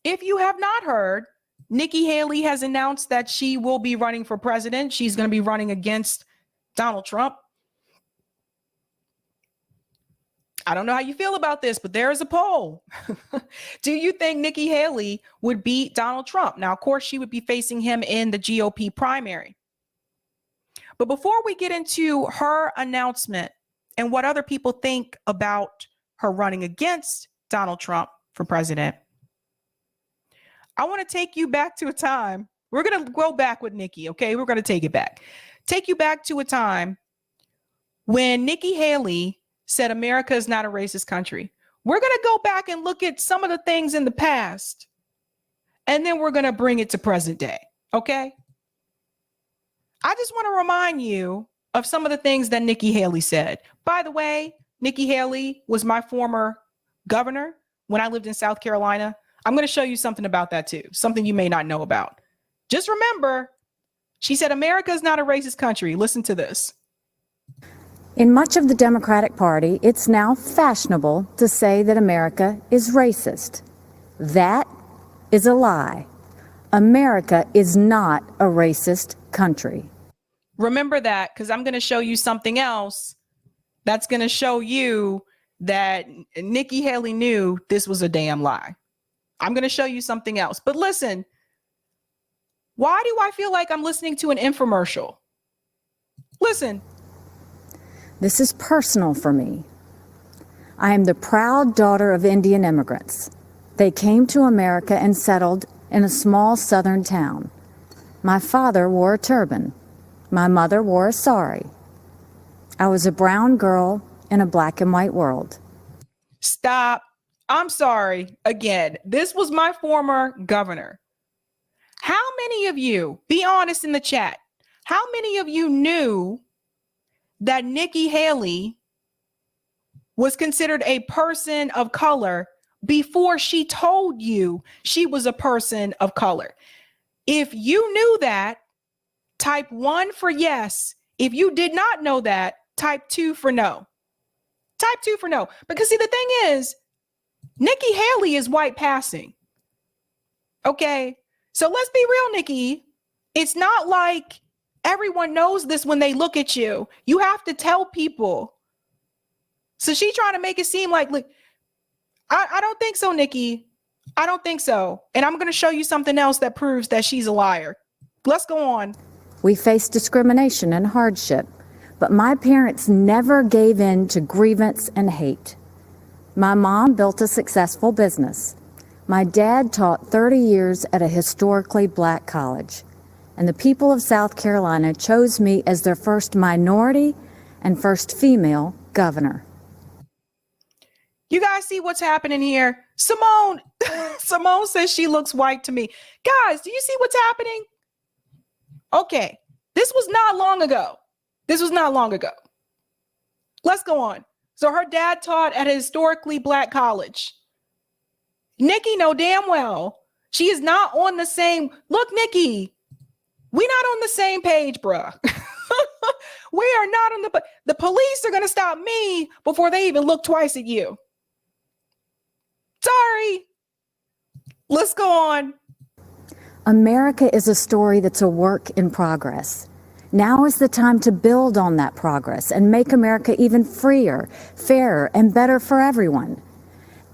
If you have not heard, Nikki Haley has announced that she will be running for president. She's going to be running against Donald Trump. I don't know how you feel about this, but there is a poll. Do you think Nikki Haley would beat Donald Trump? Now, of course, she would be facing him in the GOP primary. But before we get into her announcement and what other people think about her running against Donald Trump for president, I want to take you back to a time. We're going to go back with Nikki, okay? We're going to take it back. Take you back to a time when Nikki Haley said America is not a racist country. We're going to go back and look at some of the things in the past, and then we're going to bring it to present day, okay? I just want to remind you of some of the things that Nikki Haley said. By the way, Nikki Haley was my former governor when I lived in South Carolina. I'm going to show you something about that too, something you may not know about. Just remember, she said America is not a racist country. Listen to this. In much of the Democratic Party, it's now fashionable to say that America is racist. That is a lie. America is not a racist country. Remember that, because I'm going to show you something else that's going to show you that Nikki Haley knew this was a damn lie. I'm going to show you something else. But listen, why do I feel like I'm listening to an infomercial? Listen. This is personal for me. I am the proud daughter of Indian immigrants. They came to America and settled in a small southern town. My father wore a turban. My mother wore a sari. I was a brown girl in a black and white world. Stop. I'm sorry. Again, this was my former governor. How many of you, be honest in the chat, how many of you knew that Nikki Haley was considered a person of color before she told you she was a person of color? If you knew that, type 1 for yes. If you did not know that, type 2 for no. Type 2 for no. Because see, the thing is, Nikki Haley is white passing. Okay. So let's be real, Nikki. It's not like everyone knows this when they look at you. You have to tell people. So she's trying to make it seem like, look, I don't think so, Nikki. I don't think so. And I'm going to show you something else that proves that she's a liar. Let's go on. We face discrimination and hardship, but my parents never gave in to grievance and hate. My mom built a successful business. My dad taught 30 years at a historically black college, and the people of South Carolina chose me as their first minority and first female governor. You guys see what's happening here? Simone says she looks white to me. Guys, do you see what's happening? Okay, this was not long ago. This was not long ago. Let's go on. So her dad taught at a historically black college. Nikki know damn well she is not on the same. Look, Nikki, we're not on the same page, bruh. We are not on the police are going to stop me before they even look twice at you. Sorry. Let's go on. America is a story that's a work in progress. Now is the time to build on that progress and make America even freer, fairer, and better for everyone.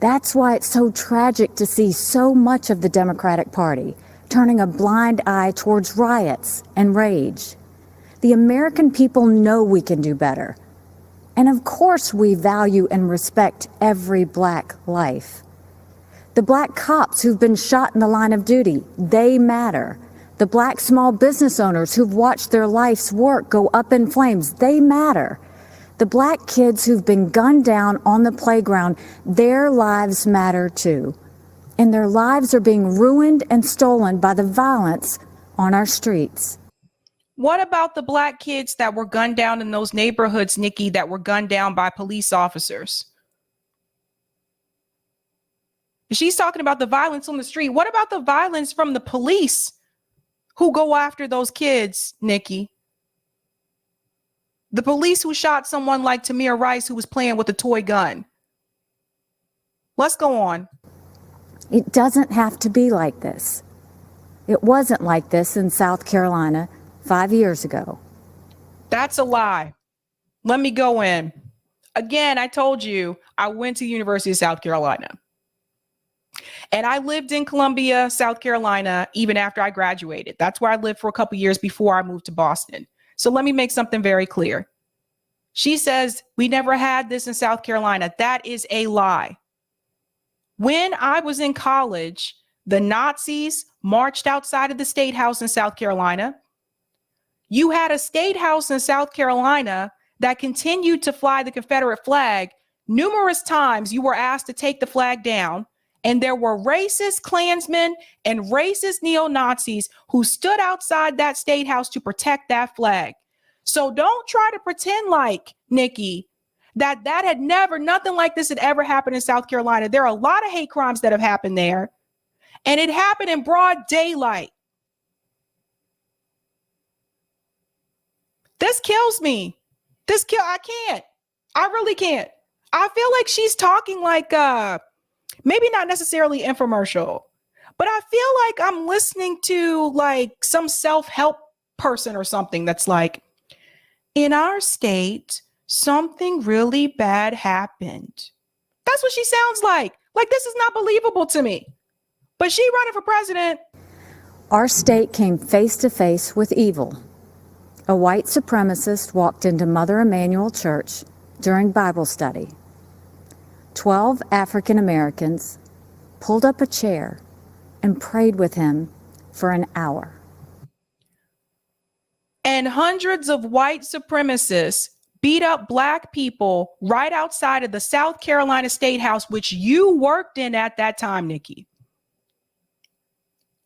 That's why it's so tragic to see so much of the Democratic Party turning a blind eye towards riots and rage. The American people know we can do better. And of course we value and respect every black life. The black cops who've been shot in the line of duty, they matter. The black small business owners who've watched their life's work go up in flames, they matter. The black kids who've been gunned down on the playground, their lives matter too. And their lives are being ruined and stolen by the violence on our streets. What about the black kids that were gunned down in those neighborhoods, Nikki, that were gunned down by police officers? She's talking about the violence on the street. What about the violence from the police who go after those kids, Nikki? The police who shot someone like Tamir Rice, who was playing with a toy gun. Let's go on. It doesn't have to be like this. It wasn't like this in South Carolina 5 years ago. That's a lie. Let me go in. Again, I told you I went to the University of South Carolina. And I lived in Columbia, South Carolina, even after I graduated. That's where I lived for a couple years before I moved to Boston. So let me make something very clear. She says, we never had this in South Carolina. That is a lie. When I was in college, the Nazis marched outside of the State House in South Carolina. You had a State House in South Carolina that continued to fly the Confederate flag. Numerous times you were asked to take the flag down, and there were racist Klansmen and racist neo-Nazis who stood outside that State House to protect that flag. So don't try to pretend like, Nikki, that had never, nothing like this had ever happened in South Carolina. There are a lot of hate crimes that have happened there, and it happened in broad daylight. This kills me. I can't. I really can't. I feel like she's talking like, maybe not necessarily infomercial, but I feel like I'm listening to like some self-help person or something that's like, in our state, something really bad happened. That's what she sounds like. Like, this is not believable to me. But she running for president. Our state came face to face with evil. A white supremacist walked into Mother Emanuel Church during Bible study. 12 African Americans pulled up a chair and prayed with him for an hour. And hundreds of white supremacists beat up Black people right outside of the South Carolina State House, which you worked in at that time, Nikki.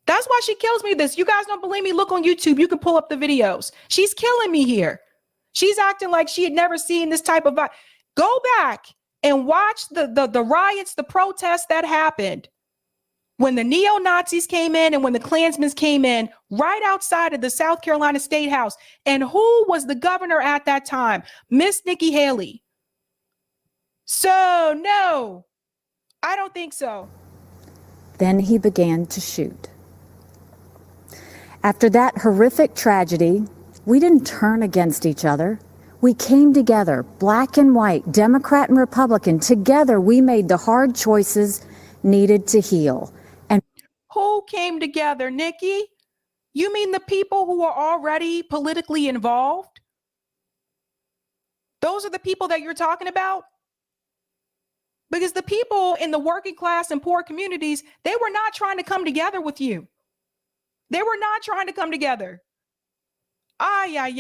That's why she kills me this. You guys don't believe me? Look on YouTube. You can pull up the videos. She's killing me here. She's acting like she had never seen this type of... Go back and watch the riots, the protests that happened when the neo-Nazis came in and when the Klansmen came in right outside of the South Carolina State House. And who was the governor at that time? Miss Nikki Haley. So, no, I don't think so. Then he began to shoot. After that horrific tragedy, we didn't turn against each other. We came together, Black and white, Democrat and Republican. Together, we made the hard choices needed to heal. And who came together, Nikki? You mean the people who are already politically involved? Those are the people that you're talking about? Because the people in the working class and poor communities, they were not trying to come together with you. They were not trying to come together.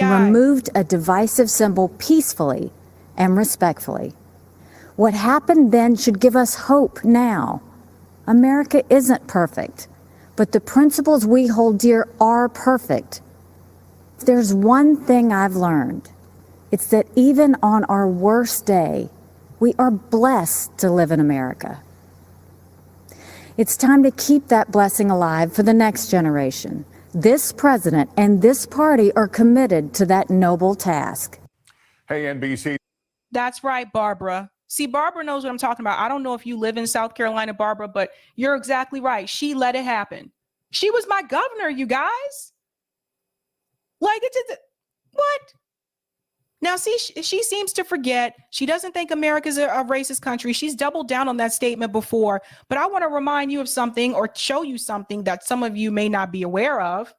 Removed a divisive symbol peacefully and respectfully. What happened then should give us hope now. America isn't perfect, but the principles we hold dear are perfect. If there's one thing I've learned, it's that even on our worst day, we are blessed to live in America. It's time to keep that blessing alive for the next generation. This president and this party are committed to that noble task. Hey, NBC. That's right, Barbara. See, Barbara knows what I'm talking about. I don't know if you live in South Carolina, Barbara, but you're exactly right. She let it happen. She was my governor, you guys. Like, what? Now, see, she seems to forget. She doesn't think America's a racist country. She's doubled down on that statement before. But I want to remind you of something or show you something that some of you may not be aware of.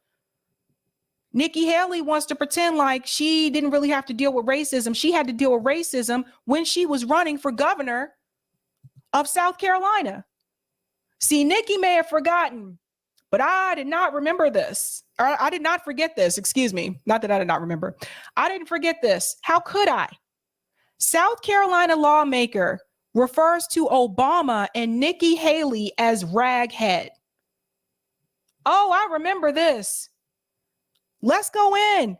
Nikki Haley wants to pretend like she didn't really have to deal with racism. She had to deal with racism when she was running for governor of South Carolina. See, Nikki may have forgotten, but I did not remember this. Or I did not forget this. Excuse me. Not that I did not remember. I didn't forget this. How could I? South Carolina lawmaker refers to Obama and Nikki Haley as raghead. Oh, I remember this. Let's go in.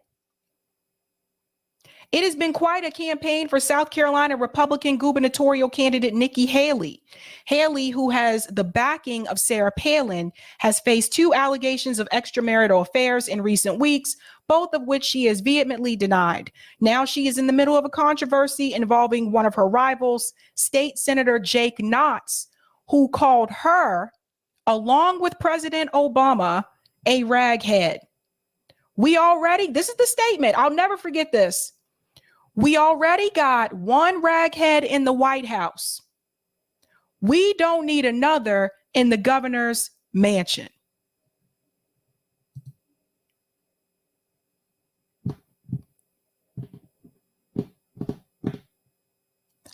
It has been quite a campaign for South Carolina Republican gubernatorial candidate Nikki Haley. Haley, who has the backing of Sarah Palin, has faced 2 allegations of extramarital affairs in recent weeks, both of which she has vehemently denied. Now she is in the middle of a controversy involving one of her rivals, State Senator Jake Knotts, who called her along with President Obama, a raghead. This is the statement. I'll never forget this. We already got one raghead in the White House. We don't need another in the governor's mansion.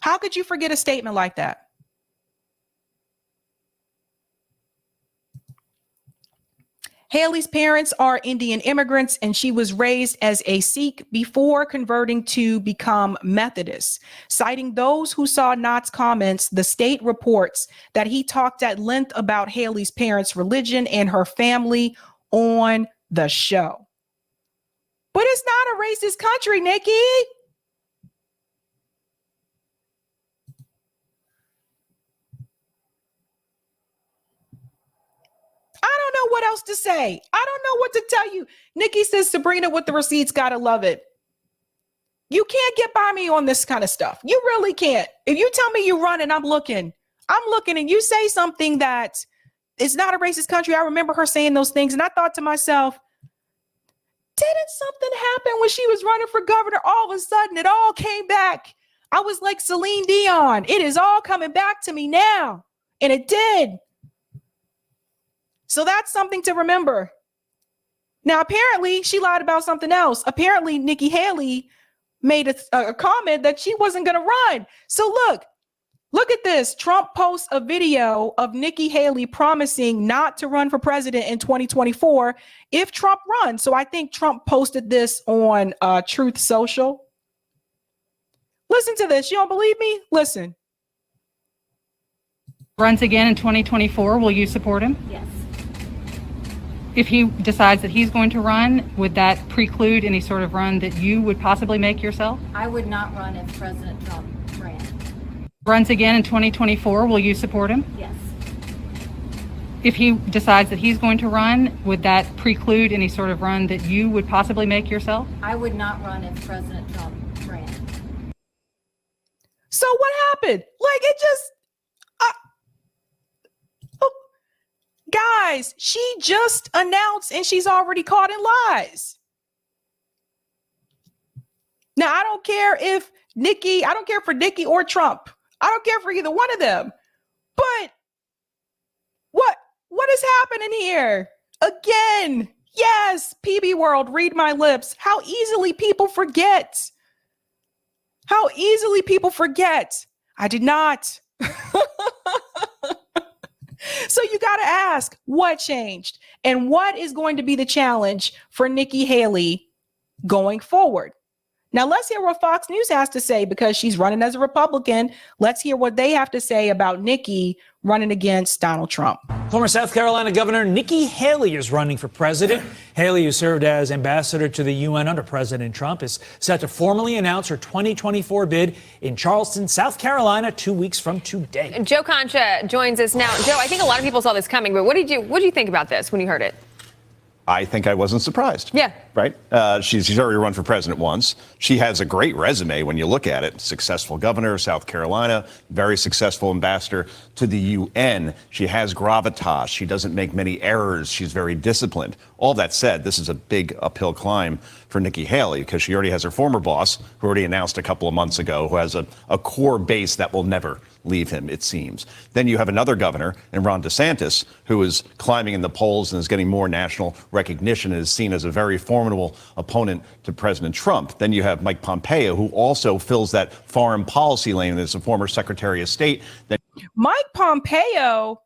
How could you forget a statement like that? Haley's parents are Indian immigrants, and she was raised as a Sikh before converting to become Methodist. Citing those who saw Knott's comments, the state reports that he talked at length about Haley's parents' religion and her family on the show. But it's not a racist country, Nikki. I don't know what else to say. I don't know what to tell you. Nikki says, Sabrina with the receipts, gotta love it. You can't get by me on this kind of stuff. You really can't. If you tell me you run and I'm looking and you say something that is not a racist country. I remember her saying those things. And I thought to myself, didn't something happen when she was running for governor? All of a sudden, it all came back. I was like Celine Dion. It is all coming back to me now. And it did. So that's something to remember. Now, apparently, she lied about something else. Apparently, Nikki Haley made a comment that she wasn't going to run. So look at this. Trump posts a video of Nikki Haley promising not to run for president in 2024 if Trump runs. So I think Trump posted this on Truth Social. Listen to this. You don't believe me? Listen. Runs again in 2024, will you support him? Yes. If he decides that he's going to run, would that preclude any sort of run that you would possibly make yourself? I would not run if President Trump ran. Runs again in 2024, will you support him? Yes. If he decides that he's going to run, would that preclude any sort of run that you would possibly make yourself? I would not run if President Trump ran. So what happened? Like it just, guys, she just announced and she's already caught in lies. Now, I don't care for Nikki or Trump. I don't care for either one of them. But what is happening here? Again, yes, PB World, read my lips. How easily people forget. I did not. So you got to ask what changed and what is going to be the challenge for Nikki Haley going forward. Now, let's hear what Fox News has to say because she's running as a Republican. Let's hear what they have to say about Nikki running against Donald Trump. Former South Carolina Governor Nikki Haley is running for president. Haley, who served as ambassador to the UN under President Trump, is set to formally announce her 2024 bid in Charleston, South Carolina, 2 weeks from today. Joe Concha joins us now. Joe, I think a lot of people saw this coming, but what did you think about this when you heard it? I think I wasn't surprised. Yeah. Right? She's already run for president once. She has a great resume when you look at it. Successful governor of South Carolina, very successful ambassador to the UN. She has gravitas. She doesn't make many errors. She's very disciplined. All that said, this is a big uphill climb for Nikki Haley because she already has her former boss, who already announced a couple of months ago, who has a core base that will never leave him, it seems. Then you have another governor in Ron DeSantis, who is climbing in the polls and is getting more national recognition and is seen as a very formidable opponent to President Trump. Then you have Mike Pompeo, who also fills that foreign policy lane as a former Secretary of State. Mike Pompeo,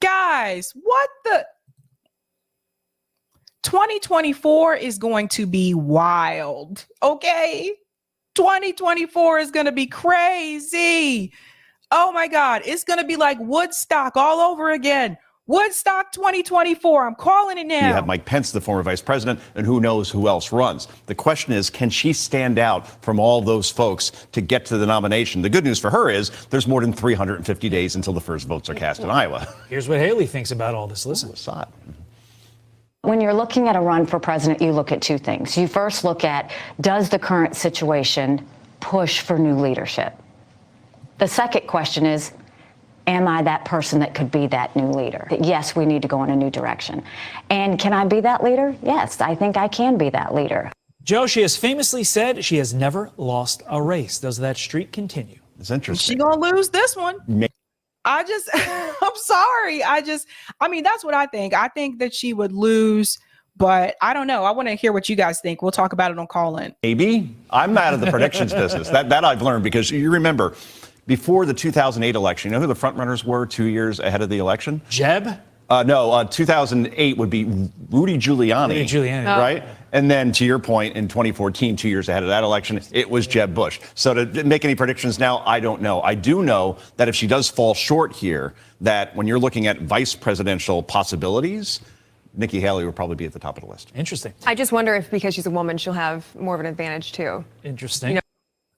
guys, what the 2024 is going to be wild. Okay. 2024 is going to be crazy. Oh my God. It's going to be like Woodstock all over again. Woodstock 2024. I'm calling it now. You have Mike Pence, the former vice president, and who knows who else runs. The question is, can she stand out from all those folks to get to the nomination? The good news for her is there's more than 350 days until the first votes are cast in Iowa. Here's what Haley thinks about all this. Listen. When you're looking at a run for president, you look at two things. You first look at, does the current situation push for new leadership? The second question is, Am I that person that could be that new leader? Yes, we need to go in a new direction. And can I be that leader? Yes, I think I can be that leader. Joe, she has famously said she has never lost a race. Does that streak continue? It's interesting. She gonna lose this one. I'm sorry. I mean, that's what I think. I think that she would lose, but I don't know. I want to hear what you guys think. We'll talk about it on Call In. Maybe. I'm out of the predictions business. That I've learned, because you remember before the 2008 election, you know who the front runners were 2 years ahead of the election? Jeb? No, 2008 would be Rudy Giuliani. Right? And then, to your point, in 2014, 2 years ahead of that election, it was Jeb Bush. So to make any predictions now, I don't know. I do know that if she does fall short here, that when you're looking at vice presidential possibilities, Nikki Haley would probably be at the top of the list. Interesting. I just wonder if because she's a woman, she'll have more of an advantage too. Interesting. You know,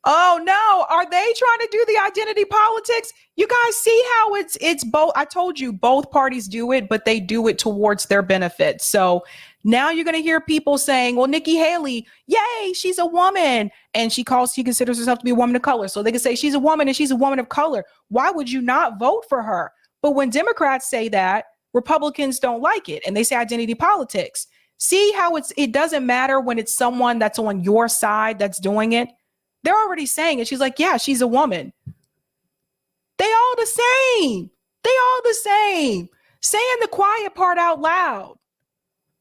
Oh no, are they trying to do the identity politics? You guys see how it's both. I told you both parties do it, but they do it towards their benefit. So now you're going to hear people saying, well, Nikki Haley, yay, she's a woman. And she considers herself to be a woman of color. So they can say she's a woman and she's a woman of color. Why would you not vote for her? But when Democrats say that, Republicans don't like it. And they say identity politics. See how it doesn't matter when it's someone that's on your side that's doing it. They're already saying it. She's like, yeah, she's a woman. They all the same. They all the same. Saying the quiet part out loud.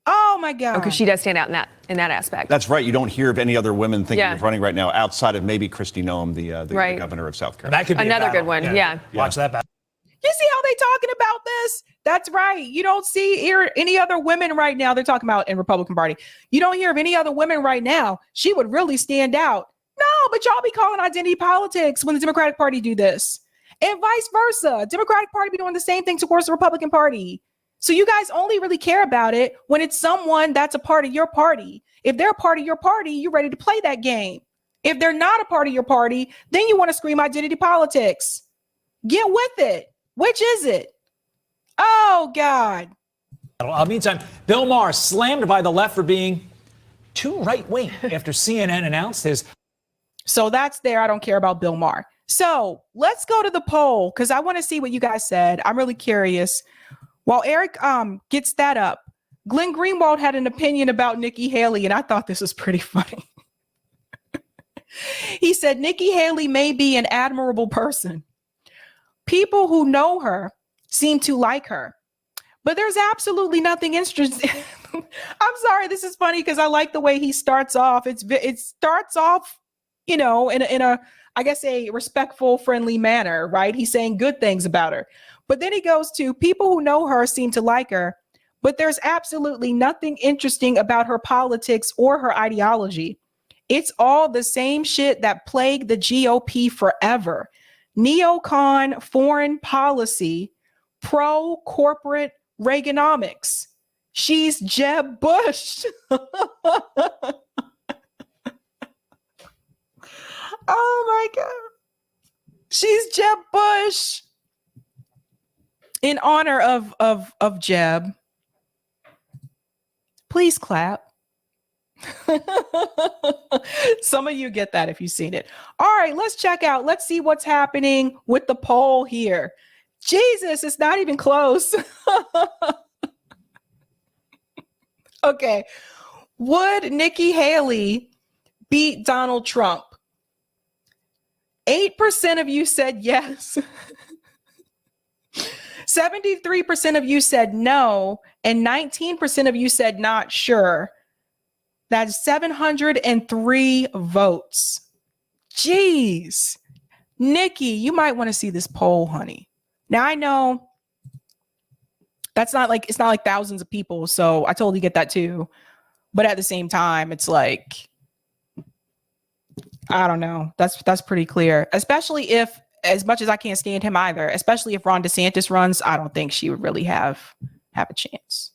Oh my God. because she does stand out in that aspect. That's right. You don't hear of any other women thinking of running right now outside of maybe Kristi Noem, the governor of South Carolina. That could be another good one. Yeah. Watch that battle. You see how they talking about this? That's right. You don't see any other women right now. They're talking about in Republican Party. You don't hear of any other women right now. She would really stand out. No, but y'all be calling identity politics when the Democratic Party do this. And vice versa. Democratic Party be doing the same thing towards the Republican Party. So you guys only really care about it when it's someone that's a part of your party. If they're a part of your party, you're ready to play that game. If they're not a part of your party, then you want to scream identity politics. Get with it. Which is it? Oh, God. Meantime, Bill Maher slammed by the left for being too right-wing after CNN announced his... So that's there. I don't care about Bill Maher. So let's go to the poll because I want to see what you guys said. I'm really curious. While Eric gets that up, Glenn Greenwald had an opinion about Nikki Haley, and I thought this was pretty funny. He said, Nikki Haley may be an admirable person. People who know her seem to like her, but there's absolutely nothing interesting. I'm sorry, this is funny because I like the way he starts off. It starts off, in a I guess a respectful, friendly manner, right? He's saying good things about her. But then he goes to people who know her seem to like her, but there's absolutely nothing interesting about her politics or her ideology. It's all the same shit that plagued the GOP forever. Neocon foreign policy, pro-corporate Reaganomics. She's Jeb Bush. Oh my God. She's Jeb Bush. In honor of Jeb. Please clap. Some of you get that if you've seen it. All right, let's check out. Let's see what's happening with the poll here. Jesus, it's not even close. Okay. Would Nikki Haley beat Donald Trump? 8% of you said yes. 73% of you said no. And 19% of you said not sure. That's 703 votes. Jeez. Nikki, you might want to see this poll, honey. Now I know it's not like thousands of people. So I totally get that too. But at the same time, it's like, I don't know. That's pretty clear, especially if, as much as I can't stand him either, especially if Ron DeSantis runs, I don't think she would really have a chance.